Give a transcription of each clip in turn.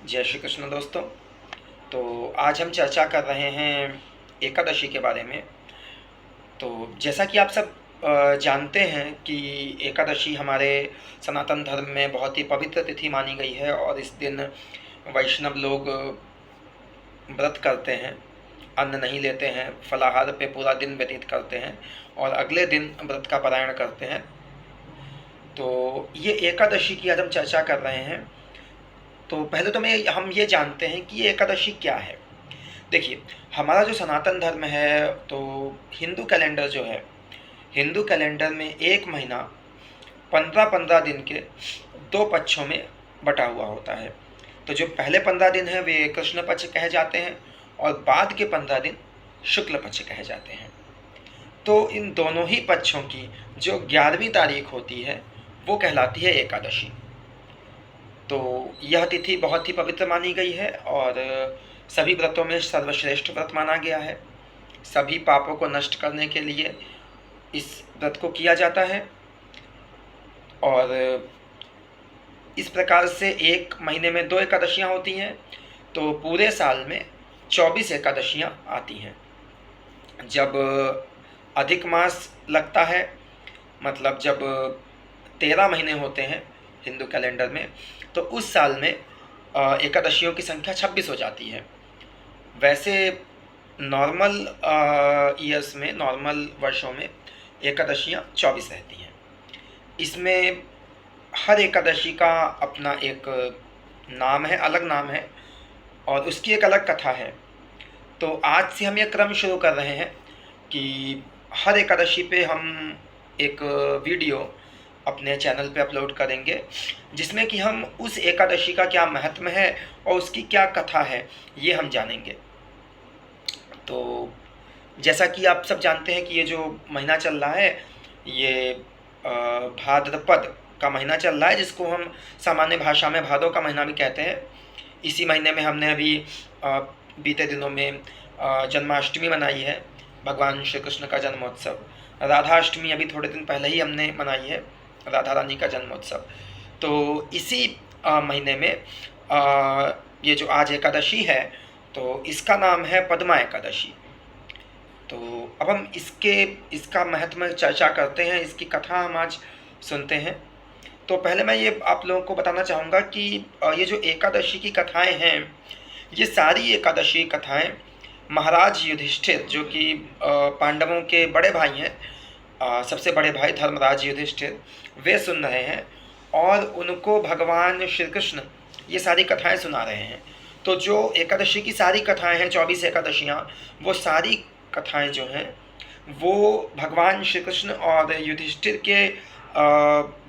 जय श्री कृष्ण दोस्तों। तो आज हम चर्चा कर रहे हैं एकादशी के बारे में। तो जैसा कि आप सब जानते हैं कि एकादशी हमारे सनातन धर्म में बहुत ही पवित्र तिथि मानी गई है और इस दिन वैष्णव लोग व्रत करते हैं, अन्न नहीं लेते हैं, फलाहार पे पूरा दिन व्यतीत करते हैं और अगले दिन व्रत का पारायण करते हैं। तो ये एकादशी की आज हम चर्चा कर रहे हैं। तो पहले तो हम ये जानते हैं कि ये एकादशी क्या है। देखिए, हमारा जो सनातन धर्म है, तो हिंदू कैलेंडर जो है, हिंदू कैलेंडर में एक महीना 15-15 दिन के दो पक्षों में बटा हुआ होता है। तो जो पहले 15 दिन हैं वे कृष्ण पक्ष कहे जाते हैं और बाद के 15 दिन शुक्ल पक्ष कहे जाते हैं। तो इन दोनों ही पक्षों की जो 11वीं तारीख होती है वो कहलाती है एकादशी। तो यह तिथि बहुत ही पवित्र मानी गई है और सभी व्रतों में सर्वश्रेष्ठ व्रत माना गया है। सभी पापों को नष्ट करने के लिए इस व्रत को किया जाता है और इस प्रकार से एक महीने में 2 एकादशियाँ होती हैं, तो पूरे साल में 24 एकादशियाँ आती हैं। जब अधिक मास लगता है, मतलब जब 13 महीने होते हैं हिंदू कैलेंडर में, तो उस साल में एकादशियों की संख्या 26 हो जाती है। वैसे नॉर्मल ईयर्स में, नॉर्मल वर्षों में एकादशियाँ 24 रहती हैं। इसमें हर एकादशी का अपना एक नाम है, अलग नाम है और उसकी एक अलग कथा है। तो आज से हम ये क्रम शुरू कर रहे हैं कि हर एकादशी पे हम एक वीडियो अपने चैनल पे अपलोड करेंगे, जिसमें कि हम उस एकादशी का क्या महत्व है और उसकी क्या कथा है ये हम जानेंगे। तो जैसा कि आप सब जानते हैं कि ये जो महीना चल रहा है ये भाद्रपद का महीना चल रहा है, जिसको हम सामान्य भाषा में भादों का महीना भी कहते हैं। इसी महीने में हमने अभी बीते दिनों में जन्माष्टमी मनाई है, भगवान श्री कृष्ण का जन्मोत्सव। राधाष्टमी अभी थोड़े दिन पहले ही हमने मनाई है, राधा रानी का जन्मोत्सव। तो इसी महीने में ये जो आज एकादशी है तो इसका नाम है पद्मा एकादशी। तो अब हम इसका महत्व में चर्चा करते हैं, इसकी कथा हम आज सुनते हैं। तो पहले मैं ये आप लोगों को बताना चाहूँगा कि ये जो एकादशी की कथाएं हैं, ये सारी एकादशी कथाएं महाराज युधिष्ठिर, जो कि पांडवों के बड़े भाई हैं, सबसे बड़े भाई धर्मराज युधिष्ठिर, वे सुन रहे हैं और उनको भगवान श्री कृष्ण ये सारी कथाएं सुना रहे हैं। तो जो एकादशी की सारी कथाएं हैं, 24 एकादशियाँ, वो सारी कथाएं जो हैं वो भगवान श्री कृष्ण और युधिष्ठिर के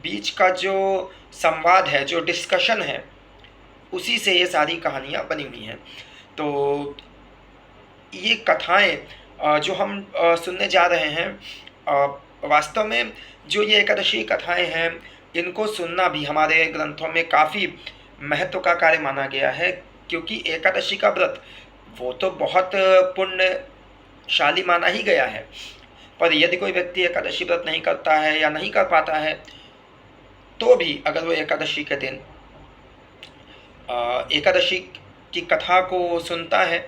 बीच का जो संवाद है, जो डिस्कशन है, उसी से ये सारी कहानियाँ बनी हुई हैं। तो ये कथाएं जो हम सुनने जा रहे हैं, वास्तव में जो ये एकादशी कथाएं हैं, इनको सुनना भी हमारे ग्रंथों में काफ़ी महत्व का कार्य माना गया है, क्योंकि एकादशी का व्रत वो तो बहुत पुण्यशाली माना ही गया है। पर यदि कोई व्यक्ति एकादशी व्रत नहीं करता है या नहीं कर पाता है, तो भी अगर वो एकादशी के दिन एकादशी की कथा को सुनता है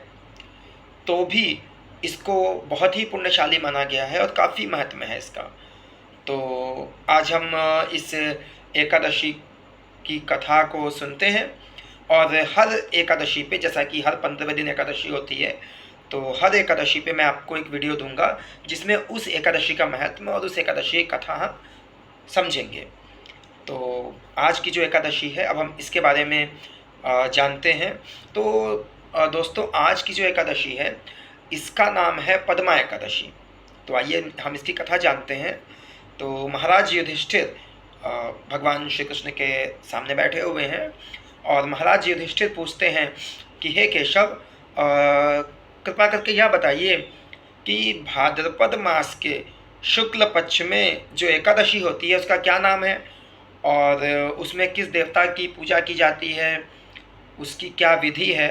तो भी इसको बहुत ही पुण्यशाली माना गया है और काफ़ी महत्व है इसका। तो आज हम इस एकादशी की कथा को सुनते हैं और हर एकादशी पे, जैसा कि हर 15वें दिन एकादशी होती है, तो हर एकादशी पे मैं आपको एक वीडियो दूंगा जिसमें उस एकादशी का महत्व और उस एकादशी की कथा हम समझेंगे। तो आज की जो एकादशी है, अब हम इसके बारे में जानते हैं। तो दोस्तों, आज की जो एकादशी है इसका नाम है पद्मा एकादशी। तो आइए हम इसकी कथा जानते हैं। तो महाराज युधिष्ठिर भगवान श्री कृष्ण के सामने बैठे हुए हैं और महाराज युधिष्ठिर पूछते हैं कि हे केशव, कृपा करके यह बताइए कि भाद्रपद मास के शुक्ल पक्ष में जो एकादशी होती है उसका क्या नाम है और उसमें किस देवता की पूजा की जाती है, उसकी क्या विधि है।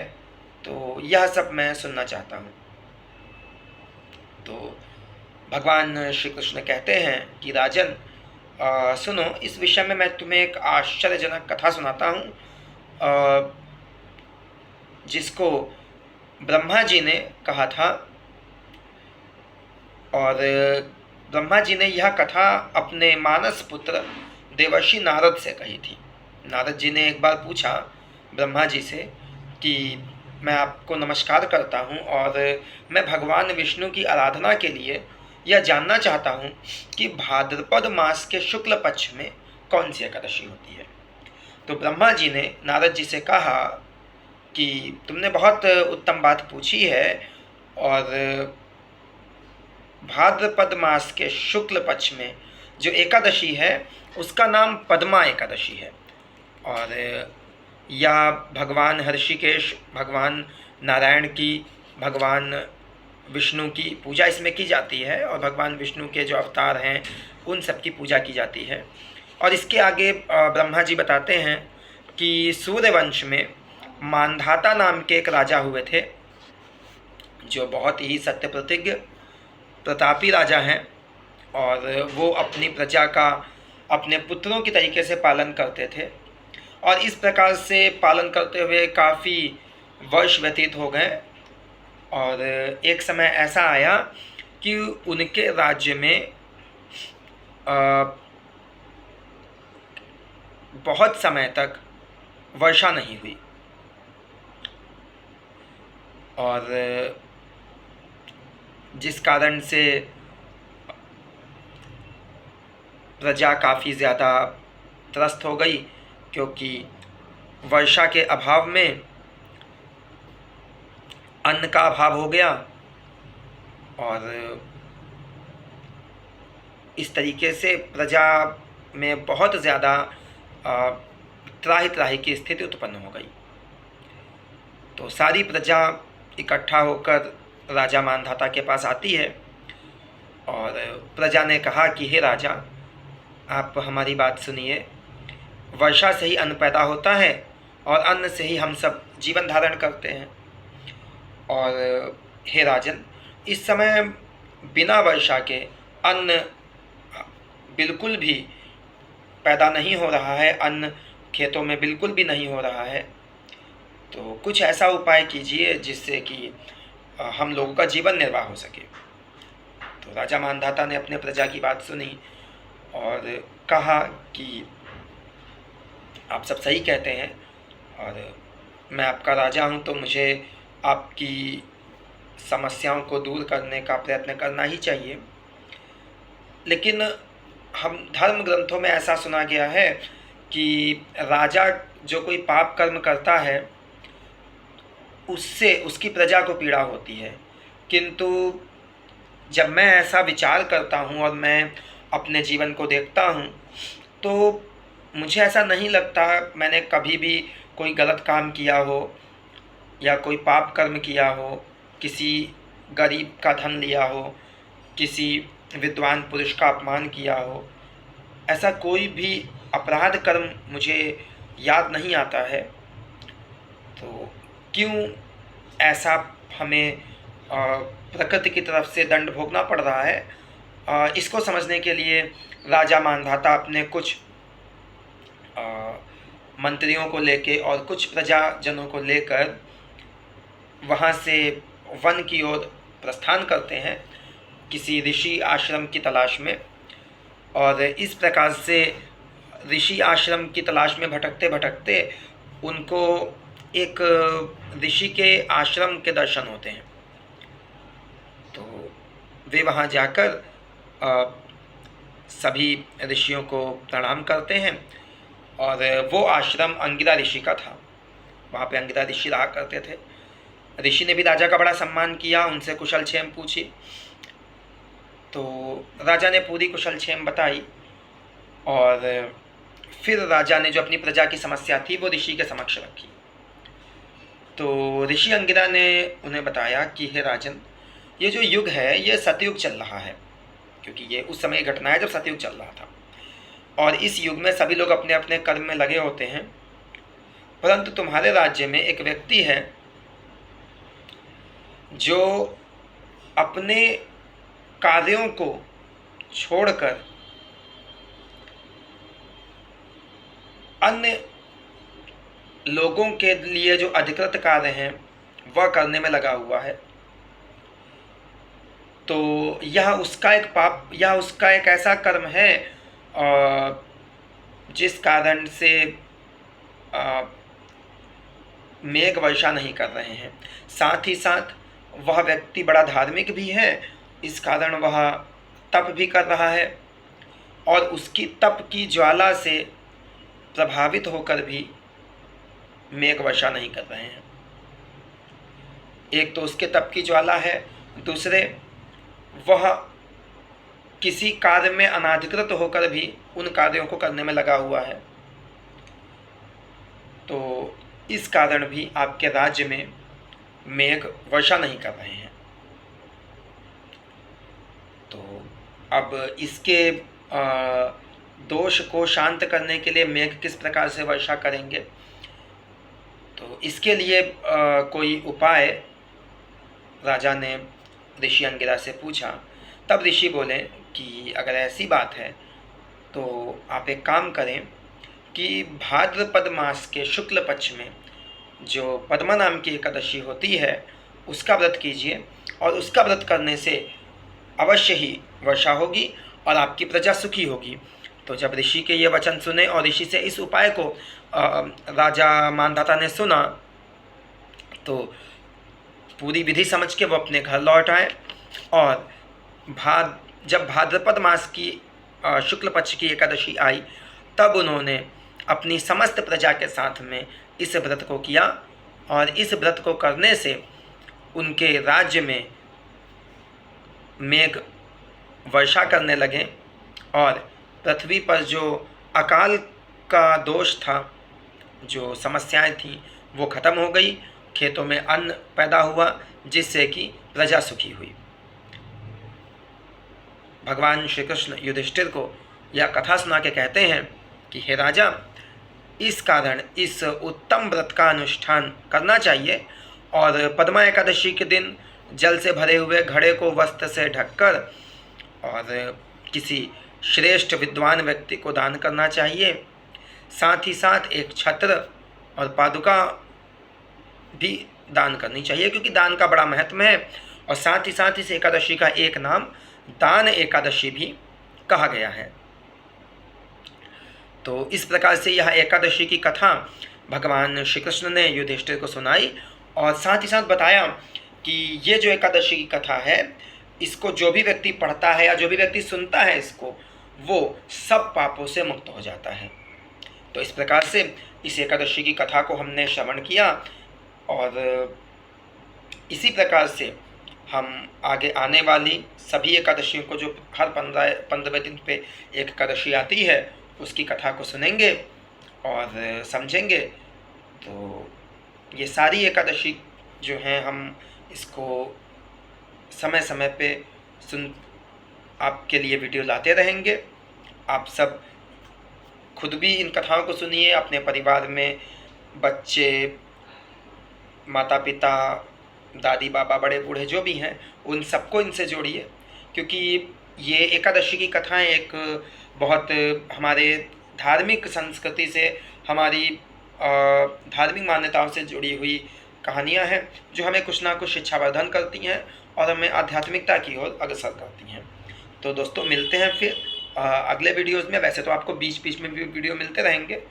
तो यह सब मैं सुनना चाहता हूँ। तो भगवान श्री कृष्ण कहते हैं कि राजन, सुनो, इस विषय में मैं तुम्हें एक आश्चर्यजनक कथा सुनाता हूँ। जिसको ब्रह्मा जी ने कहा था। और ब्रह्मा जी ने यह कथा अपने मानस पुत्र देवर्षि नारद से कही थी। नारद जी ने एक बार पूछा ब्रह्मा जी से कि मैं आपको नमस्कार करता हूँ और मैं भगवान विष्णु की आराधना के लिए यह जानना चाहता हूँ कि भाद्रपद मास के शुक्ल पक्ष में कौन सी एकादशी होती है। तो ब्रह्मा जी ने नारद जी से कहा कि तुमने बहुत उत्तम बात पूछी है, और भाद्रपद मास के शुक्ल पक्ष में जो एकादशी है उसका नाम पद्मा एकादशी है। और यह भगवान हृषिकेश, भगवान नारायण की, भगवान विष्णु की पूजा इसमें की जाती है, और भगवान विष्णु के जो अवतार हैं उन सब की पूजा की जाती है। और इसके आगे ब्रह्मा जी बताते हैं कि सूर्यवंश में मांधाता नाम के एक राजा हुए थे, जो बहुत ही सत्य प्रतिज्ञ प्रतापी राजा हैं, और वो अपनी प्रजा का अपने पुत्रों की तरीके से पालन करते थे। और इस प्रकार से पालन करते हुए काफ़ी वर्ष व्यतीत हो गए, और एक समय ऐसा आया कि उनके राज्य में बहुत समय तक वर्षा नहीं हुई, और जिस कारण से प्रजा काफ़ी ज़्यादा त्रस्त हो गई, क्योंकि वर्षा के अभाव में अन्न का अभाव हो गया। और इस तरीके से प्रजा में बहुत ज़्यादा त्राहि त्राहि की स्थिति उत्पन्न हो गई। तो सारी प्रजा इकट्ठा होकर राजा मानधाता के पास आती है, और प्रजा ने कहा कि हे राजा, आप हमारी बात सुनिए। वर्षा से ही अन्न पैदा होता है, और अन्न से ही हम सब जीवन धारण करते हैं। और हे राजन, इस समय बिना वर्षा के अन्न बिल्कुल भी पैदा नहीं हो रहा है, अन्न खेतों में बिल्कुल भी नहीं हो रहा है। तो कुछ ऐसा उपाय कीजिए जिससे कि हम लोगों का जीवन निर्वाह हो सके। तो राजा मानधाता ने अपने प्रजा की बात सुनी और कहा कि आप सब सही कहते हैं, और मैं आपका राजा हूँ, तो मुझे आपकी समस्याओं को दूर करने का प्रयत्न करना ही चाहिए। लेकिन हम धर्म ग्रंथों में ऐसा सुना गया है कि राजा जो कोई पाप कर्म करता है उससे उसकी प्रजा को पीड़ा होती है। किंतु जब मैं ऐसा विचार करता हूँ और मैं अपने जीवन को देखता हूँ, तो मुझे ऐसा नहीं लगता मैंने कभी भी कोई गलत काम किया हो या कोई पाप कर्म किया हो, किसी गरीब का धन लिया हो, किसी विद्वान पुरुष का अपमान किया हो। ऐसा कोई भी अपराध कर्म मुझे याद नहीं आता है। तो क्यों ऐसा हमें प्रकृति की तरफ से दंड भोगना पड़ रहा है? इसको समझने के लिए राजा मानधाता अपने कुछ मंत्रियों को लेके और कुछ प्रजाजनों को लेकर वहाँ से वन की ओर प्रस्थान करते हैं, किसी ऋषि आश्रम की तलाश में। और इस प्रकार से ऋषि आश्रम की तलाश में भटकते भटकते उनको एक ऋषि के आश्रम के दर्शन होते हैं। तो वे वहाँ जाकर सभी ऋषियों को प्रणाम करते हैं, और वो आश्रम अंगिरा ऋषि का था। वहाँ पे अंगिरा ऋषि रहा करते थे। ऋषि ने भी राजा का बड़ा सम्मान किया, उनसे कुशल क्षेम पूछी। तो राजा ने पूरी कुशल क्षेम बताई, और फिर राजा ने जो अपनी प्रजा की समस्या थी वो ऋषि के समक्ष रखी। तो ऋषि अंगिरा ने उन्हें बताया कि हे राजन, ये जो युग है ये सतयुग चल रहा है, क्योंकि ये उस समय घटना है जब सतयुग चल रहा था। और इस युग में सभी लोग अपने अपने कर्म में लगे होते हैं, परंतु तुम्हारे राज्य में एक व्यक्ति है जो अपने कार्यों को छोड़कर अन्य लोगों के लिए जो अधिकृत कार्य हैं वह करने में लगा हुआ है, तो यह उसका एक पाप, यह उसका एक ऐसा कर्म है जिस कारण से मेघ वर्षा नहीं कर रहे हैं। साथ ही साथ वह व्यक्ति बड़ा धार्मिक भी है, इस कारण वह तप भी कर रहा है और उसकी तप की ज्वाला से प्रभावित होकर भी मेघ वर्षा नहीं कर रहे हैं। एक तो उसके तप की ज्वाला है, दूसरे वह किसी कार्य में अनाधिकृत होकर भी उन कार्यों को करने में लगा हुआ है, तो इस कारण भी आपके राज्य में मेघ वर्षा नहीं कर रहे हैं। तो अब इसके दोष को शांत करने के लिए मेघ किस प्रकार से वर्षा करेंगे, तो इसके लिए कोई उपाय राजा ने ऋषि अंगिरा से पूछा। तब ऋषि बोले कि अगर ऐसी बात है तो आप एक काम करें कि भाद्रपद मास के शुक्ल पक्ष में जो पद्मा नाम की एकादशी होती है उसका व्रत कीजिए, और उसका व्रत करने से अवश्य ही वर्षा होगी और आपकी प्रजा सुखी होगी। तो जब ऋषि के ये वचन सुने और ऋषि से इस उपाय को राजा मानधाता ने सुना, तो पूरी विधि समझ के वो अपने घर लौट आए और जब भाद्रपद मास की शुक्ल पक्ष की एकादशी आई तब उन्होंने अपनी समस्त प्रजा के साथ में इस व्रत को किया, और इस व्रत को करने से उनके राज्य में मेघ वर्षा करने लगे और पृथ्वी पर जो अकाल का दोष था, जो समस्याएं थीं, वो खत्म हो गई, खेतों में अन्न पैदा हुआ जिससे कि प्रजा सुखी हुई। भगवान श्री कृष्ण युधिष्ठिर को यह कथा सुना के कहते हैं कि हे राजा, इस कारण इस उत्तम व्रत का अनुष्ठान करना चाहिए और पद्मा एकादशी के दिन जल से भरे हुए घड़े को वस्त्र से ढककर और किसी श्रेष्ठ विद्वान व्यक्ति को दान करना चाहिए। साथ ही साथ एक छत्र और पादुका भी दान करनी चाहिए, क्योंकि दान का बड़ा महत्व है। और साथ ही साथ इस एकादशी का एक नाम दान एकादशी भी कहा गया है। तो इस प्रकार से यह एकादशी की कथा भगवान श्री कृष्ण ने युधिष्ठिर को सुनाई और साथ ही साथ बताया कि ये जो एकादशी की कथा है, इसको जो भी व्यक्ति पढ़ता है या जो भी व्यक्ति सुनता है इसको, वो सब पापों से मुक्त हो जाता है। तो इस प्रकार से इस एकादशी की कथा को हमने श्रवण किया और इसी प्रकार से हम आगे आने वाली सभी एकादशियों को, जो हर 15वें दिन पे एक एकादशी आती है, उसकी कथा को सुनेंगे और समझेंगे। तो ये सारी एकादशी जो हैं, हम इसको समय समय पे आपके लिए वीडियो लाते रहेंगे। आप सब खुद भी इन कथाओं को सुनिए, अपने परिवार में बच्चे, माता पिता, दादी बाबा, बड़े बूढ़े जो भी हैं, उन सबको इनसे जोड़िए, क्योंकि ये एकादशी की कथाएं एक बहुत हमारे धार्मिक संस्कृति से, हमारी धार्मिक मान्यताओं से जुड़ी हुई कहानियां हैं, जो हमें कुछ ना कुछ शिक्षावर्धन करती हैं और हमें आध्यात्मिकता की ओर अग्रसर करती हैं। तो दोस्तों, मिलते हैं फिर अगले वीडियोज़ में। वैसे तो आपको बीच बीच में भी वीडियो मिलते रहेंगे,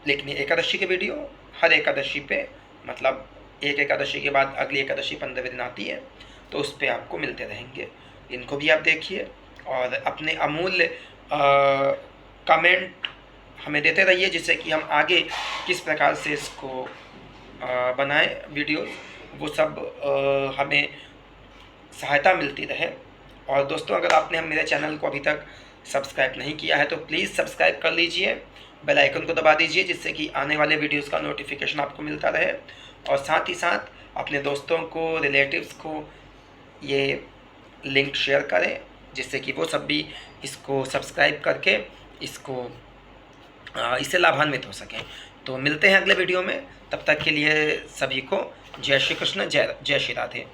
लेकिन एकादशी के वीडियो हर एकादशी पे, मतलब एक एकादशी के बाद अगली एकादशी 15वें दिन आती है, तो उस पर आपको मिलते रहेंगे। इनको भी आप देखिए और अपने अमूल्य कमेंट हमें देते रहिए, जिससे कि हम आगे किस प्रकार से इसको बनाएं वीडियो, वो सब हमें सहायता मिलती रहे। और दोस्तों, अगर आपने मेरे चैनल को अभी तक सब्सक्राइब नहीं किया है तो प्लीज़ सब्सक्राइब कर लीजिए, बेल आइकन को दबा दीजिए, जिससे कि आने वाले वीडियोस का नोटिफिकेशन आपको मिलता रहे। और साथ ही साथ अपने दोस्तों को, रिलेटिव्स को ये लिंक शेयर करें, जिससे कि वो सब भी इसको सब्सक्राइब करके इससे लाभान्वित हो सकें। तो मिलते हैं अगले वीडियो में, तब तक के लिए सभी को जय श्री कृष्ण, जय श्री राधे।